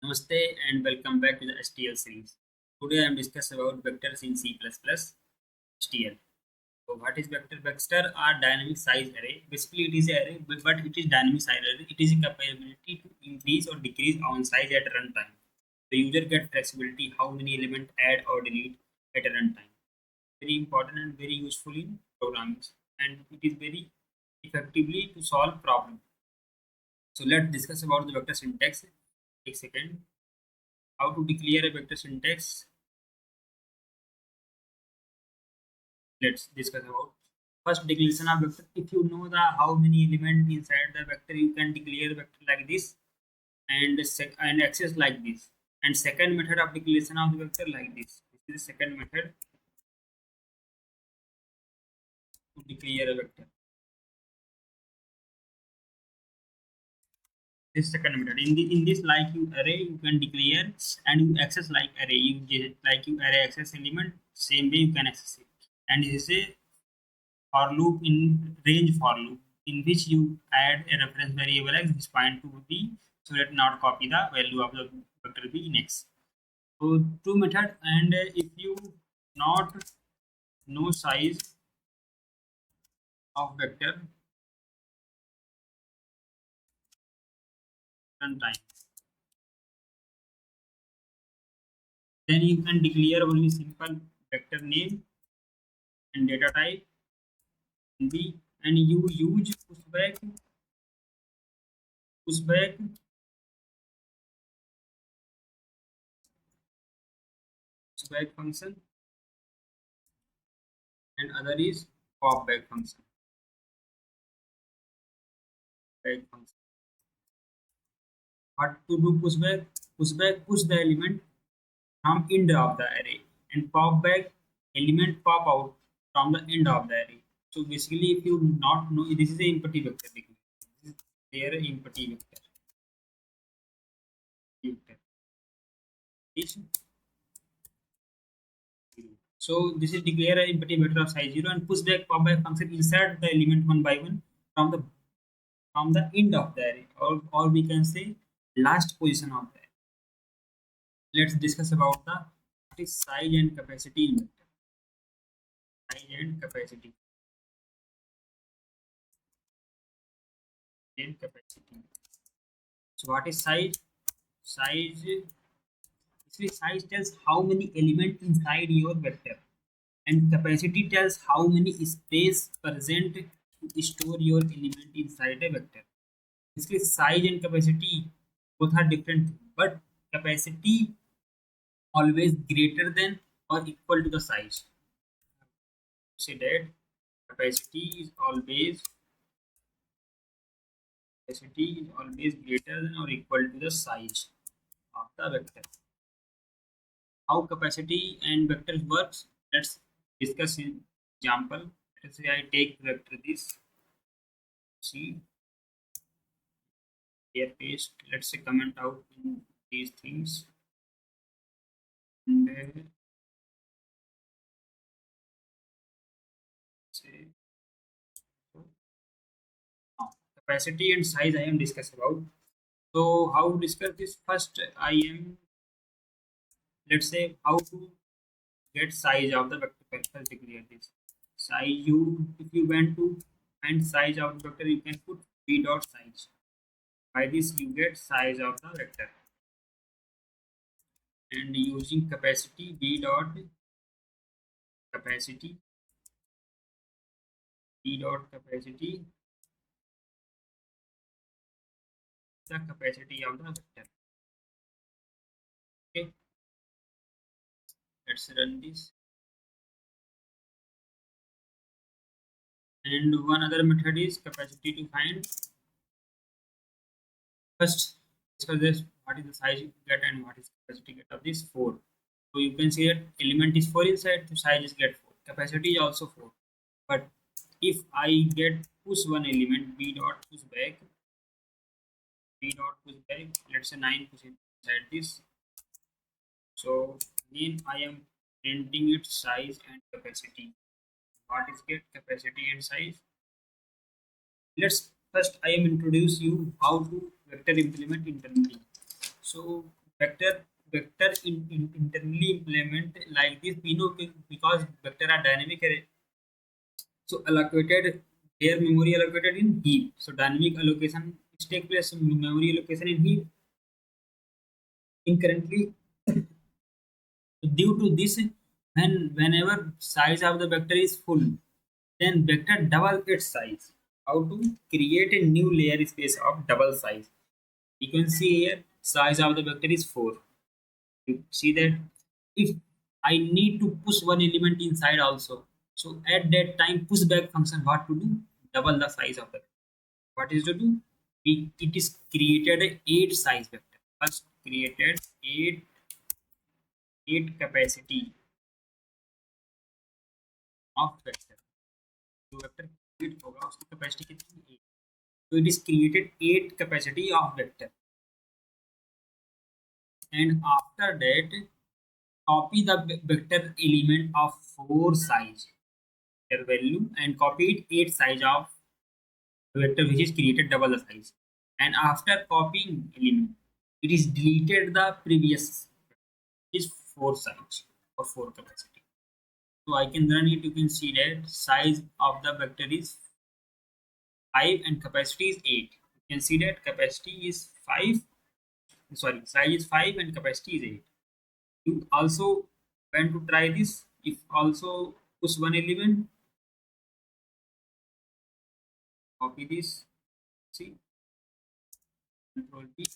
Namaste and welcome back to the STL series. Today I am discussing about vectors in C++ STL. So what is vector? Vector are dynamic size array. Basically it is an array but it is dynamic size array. It is a capability to increase or decrease on size at runtime. The user gets flexibility how many elements add or delete at a runtime. Very important and very useful in programming, and it is very effectively to solve problems. So let's discuss about the vector syntax. Take a second. How to declare a vector syntax? Let's discuss about first declaration of vector. If you know the how many elements inside the vector, you can declare the vector like this and access like this. And second method of declaration of the vector like this. This is the second method to declare a vector. This second method in this like you array you can declare and you access like array like you array access element same way you can access it. And this is a for loop in range for loop in which you add a reference variable x which point to b so that not copy the value of the vector b in x. So two method, and if you not know size of vector runtime, then you can declare only simple vector name and data type b, and you use pushback pushback function, and other is popback function. Back function. What to do pushback? Pushback push the element from end of the array, and pop back element pop out from the end of the array. So basically, if you not know, this is a empty vector. This is their empty vector. Vector. Is zero. So this is declare an empty vector of size 0 and push back pop back function insert the element one by one from the end of the array, or we can say last position of the array. Let's discuss about the what is size and capacity in vector. Size and capacity. And capacity. So what is size? Size Basically size tells how many elements inside your vector, and capacity tells how many space present to store your element inside a vector. Basically size and capacity both are different, but capacity always greater than or equal to the size. Say that capacity is always greater than or equal to the size of the vector. How capacity and vectors works? Let's discuss in example. Let's say I take vector this, see here paste. Let's say comment out in these things, and say capacity and size I am discuss about. So how to discuss this? First I am, let's say how to get size of the vector. First declare this size. You if you want to find size of the vector, you can put v dot size. By this you get size of the vector, and using capacity v dot capacity the capacity of the vector. Okay, let's run this. And one other method is capacity to find. First discuss this, what is the size you get and what is capacity get of this 4. So you can see that element is 4 inside, so size is get 4. Capacity is also 4. But if I get push one element b dot push back, let's say 9 push inside this. So again I am printing its size and capacity. What is get capacity and size? Let's first I am introduce you how to vector implement internally. So vector internally implement like this, we know because vector are dynamic array, so allocated their memory allocated in heap, so dynamic allocation is take place in memory allocation in heap in currently. Due to this, whenever size of the vector is full, then vector double its size. How to create a new layer space of double size? You can see here size of the vector is 4. You see that if I need to push one element inside also, so at that time pushback function what to do? Double the size of the vector. What is to do? It is created a 8 size vector. First created 8 capacity of vector. जो vector create होगा उसकी capacity कितनी है 8, so it is created 8 capacity of vector, and after that copy the vector element of 4 size their value and copy it 8 size of vector which is created double the size, and after copying element it is deleted the previous is 4 size or 4 capacity. So I can run it, you can see that size of the vector is 5 and capacity is 8. You can see that capacity is 5, sorry, size is 5 and capacity is 8. You also want to try this, if also push one element, copy this, see, control P,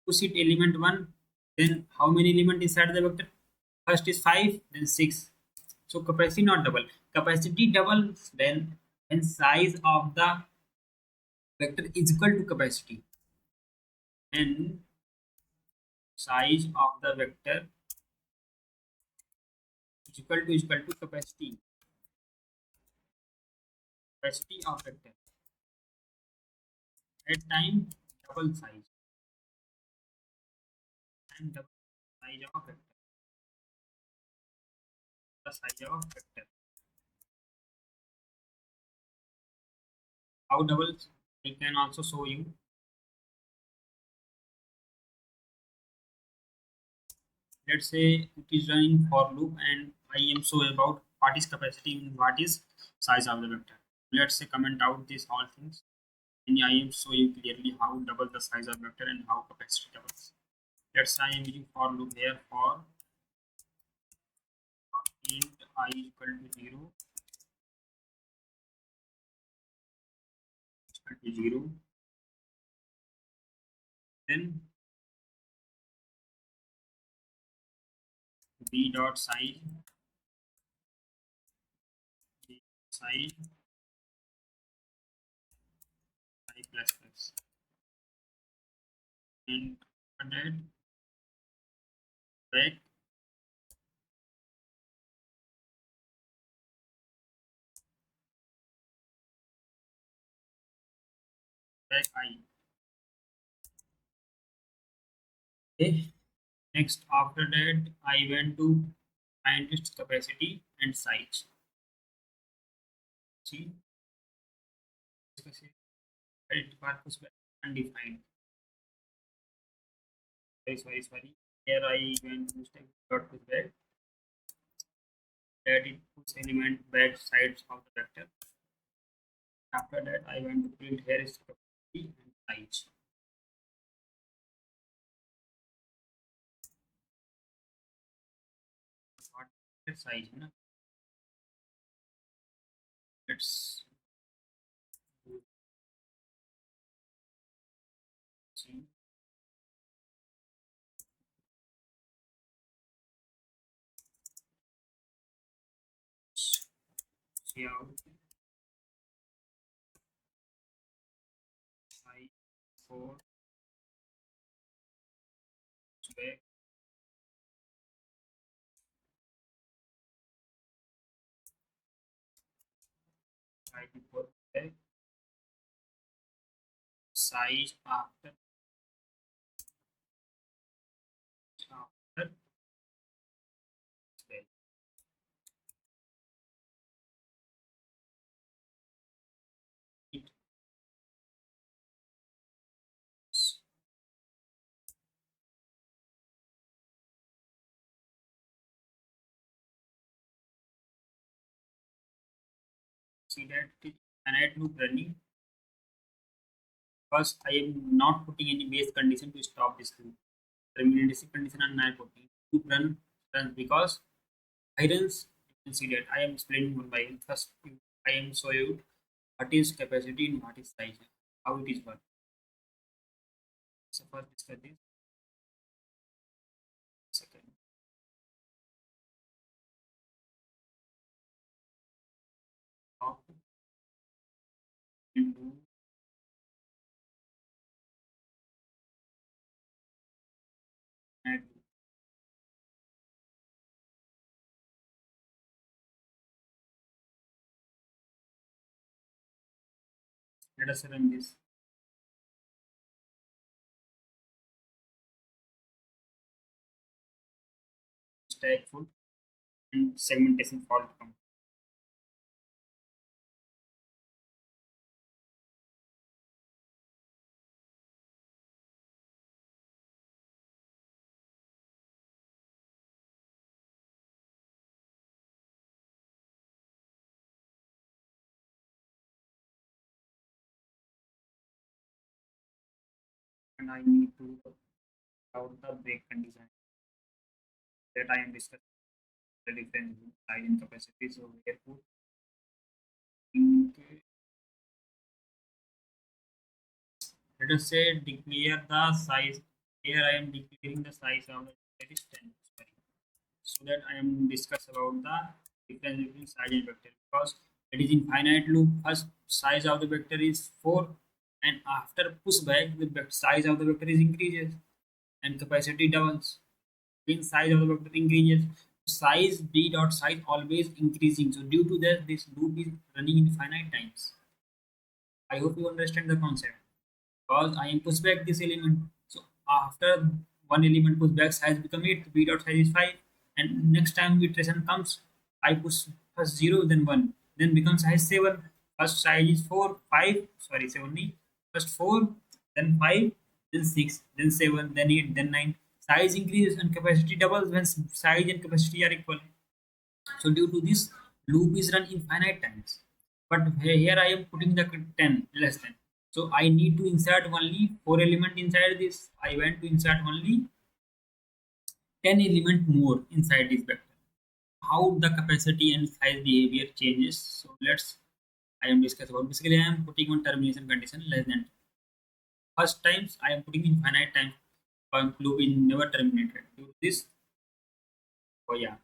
push it element 1, then how many element inside the vector? First is 5, then 6. So capacity not double. Capacity double, then when size of the vector is equal to capacity, and size of the vector is equal to capacity of vector. At time double size and double size of vector. The size of vector. How double? I can also show you. Let's say it is running for loop and I am so about what is capacity and what is size of the vector. Let's say comment out these all things and I am show you clearly how double the size of vector and how capacity doubles. Let's say I am using for loop here for int I equal to 0 equal to 0, then b dot size size I plus plus, and that back back I. Okay. Next after that I went to find its capacity and size. See, it was undefined. Sorry. Here I went to step dot to back that it puts element back sides of the vector. After that I went to print here is capacity and size. What is size? Na? Let's see. See how size 4 back try to put back size after back. It See that it is finite loop running because I am not putting any base condition to stop this loop. Terminating condition and not putting loop runs because irons. You can see that I am explaining one by one. First, I am showing you what is capacity and what is size, how it is work. So first discuss this. Second, how to do and let us run this stack full and segmentation fault come. And I need to out the break condition that I am discussing the difference in size and capacity. So here put in, let us say declare the size. Here I am declaring the size of the that is 10. Sorry. So that I am discuss about the difference between size and vector because it is infinite loop. First size of the vector is 4 and after pushback the size of the vector is increases and capacity doubles. When size of the vector increases, size b dot size always increasing. So due to that, this loop is running in finite times. I hope you understand the concept because I am push back this element. So after one element push back size become 8, b dot size is 5, and next time iteration comes, I push first 0, then 1, then becomes size 7. First size is 4, 5, sorry, 7. First 4, then 5, then 6, then 7, then 8, then 9. Size increases and capacity doubles when size and capacity are equal. So due to this, loop is run infinite times. But here I am putting the 10 less than. So I need to insert only 4 element inside this. I want to insert only 10 element more inside this vector. How the capacity and size behavior changes. So let's I am discuss about basically I am putting one termination condition less than. First times I am putting infinite time loop is never terminated. Do this. Oh yeah,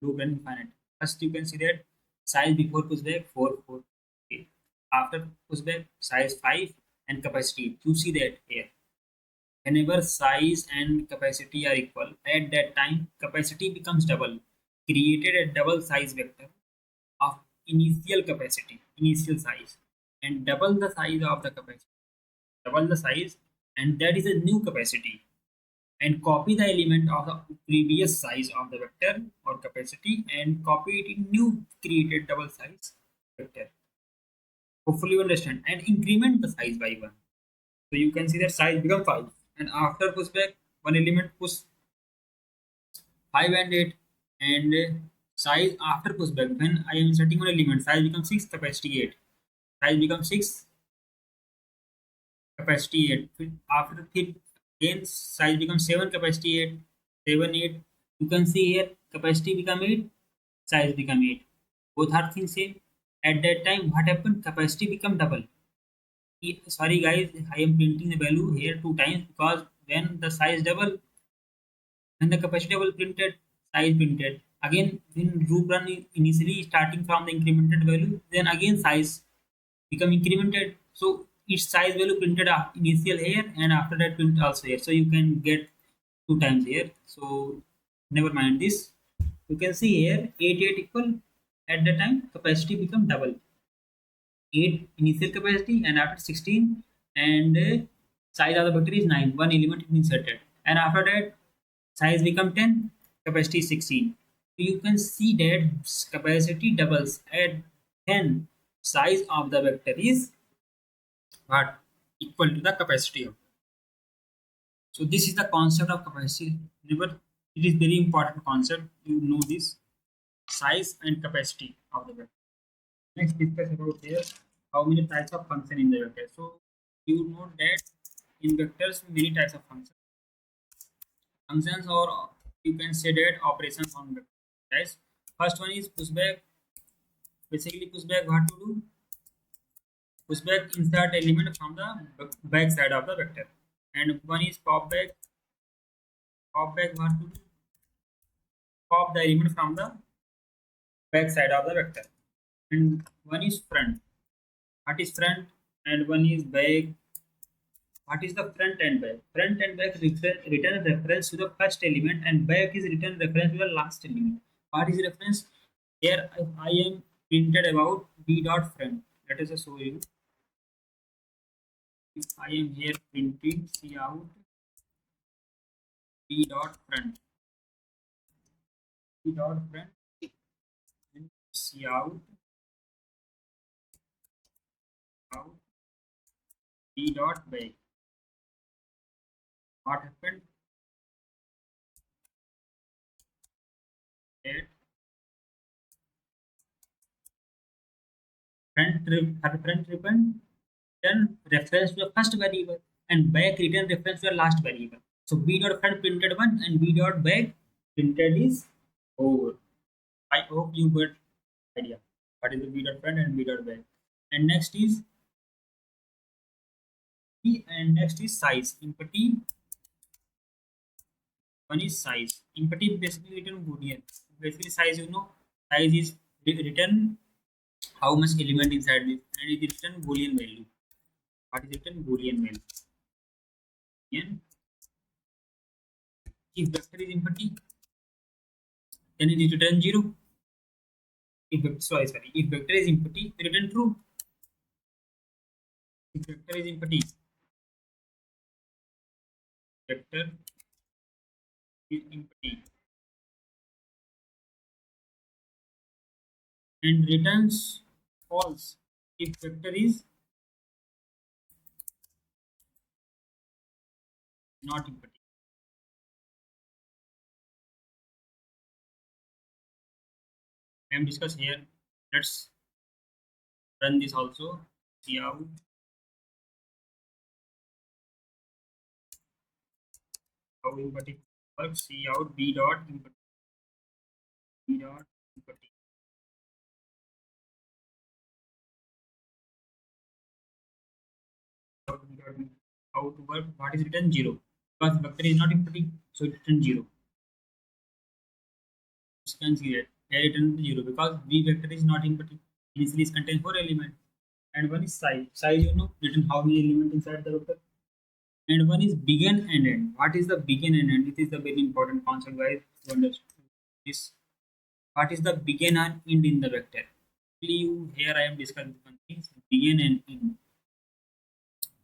loop and infinite. First, you can see that size before pushback 4 4. Okay. After pushback size 5 and capacity. You see that here. Whenever size and capacity are equal, at that time capacity becomes double. Created a double size vector of initial capacity, initial size, and double the size of the capacity. Double the size, and that is a new capacity and copy the element of the previous size of the vector or capacity and copy it in new created double size vector. Hopefully you understand and increment the size by 1. So you can see that size become 5 and after pushback one element push 5 and 8 and size after pushback when I am inserting one element size becomes 6 capacity 8 size becomes 6 capacity 8 after thin again size becomes 7 capacity 8 7 8 you can see here capacity become 8 size become 8 both are things same at that time what happened capacity become double. Sorry guys I am printing the value here 2 times because when the size double when the capacity double printed size printed again when loop run initially starting from the incremented value then again size become incremented. So its size value printed initial here and after that print also here. So you can get 2 times here. So never mind this. You can see here 8 8 equal at the time capacity become double. 8 initial capacity and after 16 and size of the vector is 9. One element is inserted and after that size become 10 capacity is 16. So you can see that capacity doubles at 10 size of the vector is what equal to the capacity of. So this is the concept of capacity. Remember, it is very important concept. You know this size and capacity of the vector. Next discuss about here how many types of function in the vector. So you know that in vectors many types of functions, or you can say that operations on vector. Guys, first one is pushback. Basically, pushback what to do? Pushback insert element from the back side of the vector. And one is pop back. Pop back what to do? Pop the element from the back side of the vector. And one is front. What is front? And one is back. What is the front and back? Front and back return reference to the first element, and back is return reference to the last element. What is reference? Here I am printed about b dot front. Let us just show you. If I am here printing see out b dot front, b dot front, and see out b dot back. What happened? That front return reference to the first variable, and back return reference to the last variable. So b dot front printed 1 and b dot back printed is 4. I hope you got idea what is the b dot front and b dot back. And next is size. Empty. One is size. Empty basically written boolean. Basically size, size is written how much element inside this, and it is written boolean value. What is written boolean value? Boolean. If vector is empty, then it is written 0. If vector is empty, return true. If vector is empty, vector is empty, and returns false if vector is not empty. I am discuss here. Let's run this also. See out how empty works. See out b dot empty, b dot empty. How to work? What is written 0? Because vector is not empty, so it written 0. You can see that here it written 0 because b vector is not empty. Initially it contains 4 elements, and one is size. Size, written how many elements inside the vector. And one is begin and end. What is the begin and end? It is the very important concept, guys, to understand this. What is the begin and end in the vector? Here I am discussing one thing: begin and end.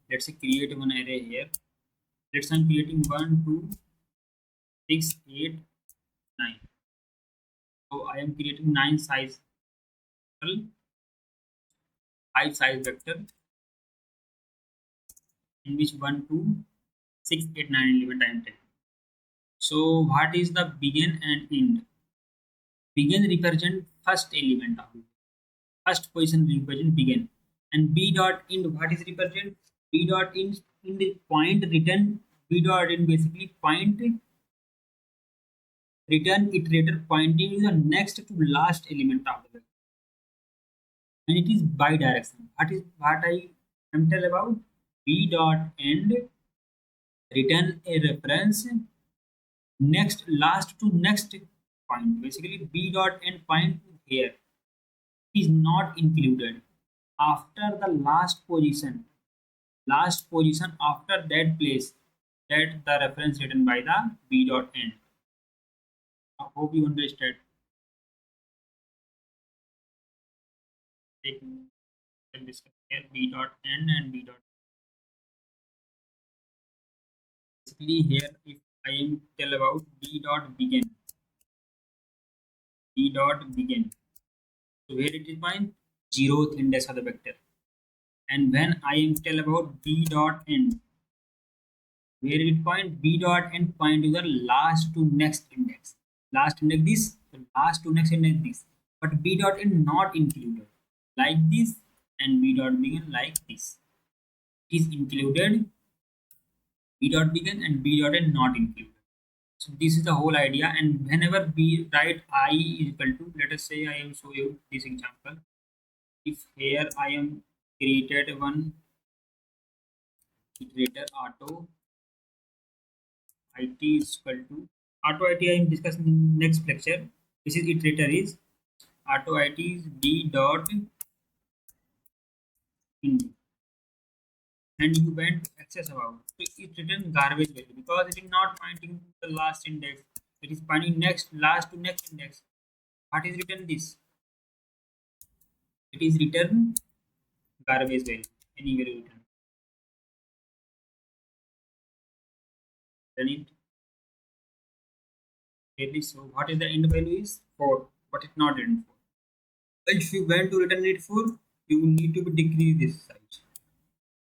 Let's say create one array here. Let's say I'm creating 1, 2, 6, 8, 9. So I am creating 9 size, 5 size vector, in which 1, 2, 6, 8, 9 element I am taking. So what is the begin and end? Begin represent first element of it. First position represent begin, and b dot end what is represent? B dot end in the point return. B dot end basically point return iterator pointing to the next to last element of the vector, and it is bi-direction. What I am tell about? B dot end return a reference next last to next point. Basically b dot end point here is not included after the last position after that place that the reference written by the b dot end. I hope you understand. Take this here b dot end and b dot. Basically here if I am tell about b dot begin, so where it is point? 0th index of the vector. And when I am tell about b dot end, where it point? B dot end point to the last to next index. Last index this, the last to next index this. But b dot end not included. like this, and b dot begin like this. It is included, b dot begin and b dot end not included. So this is the whole idea. And whenever b write I is equal to, let us say I am show you this example. If here I am created one iterator auto it is equal to auto it I am discussing in next lecture. This is iterator is auto it is b dot in, and you went to access about. So it written garbage value because it is not pointing to the last index. It is pointing next last to next index. What is written this? It is written garbage value. Any value written. Then it clearly so what is the end value is 4, but it's not written 4. If you want to return it 4, you will need to decrease this size.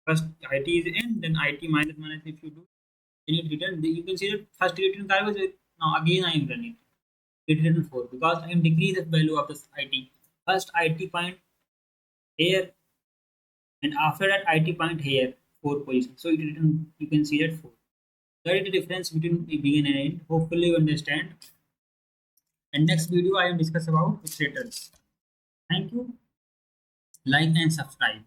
First it is n, then it minus minus if you do, then it return. You can see that first it written garbage value. Now again I am running it written 4 because I am decrease the value of this it. First it point here, and after that it point here 4 position. So it written you can see that 4. That is the difference between begin and end. Hopefully you understand. And next video I will discuss about iterators. Thank you. Like and subscribe.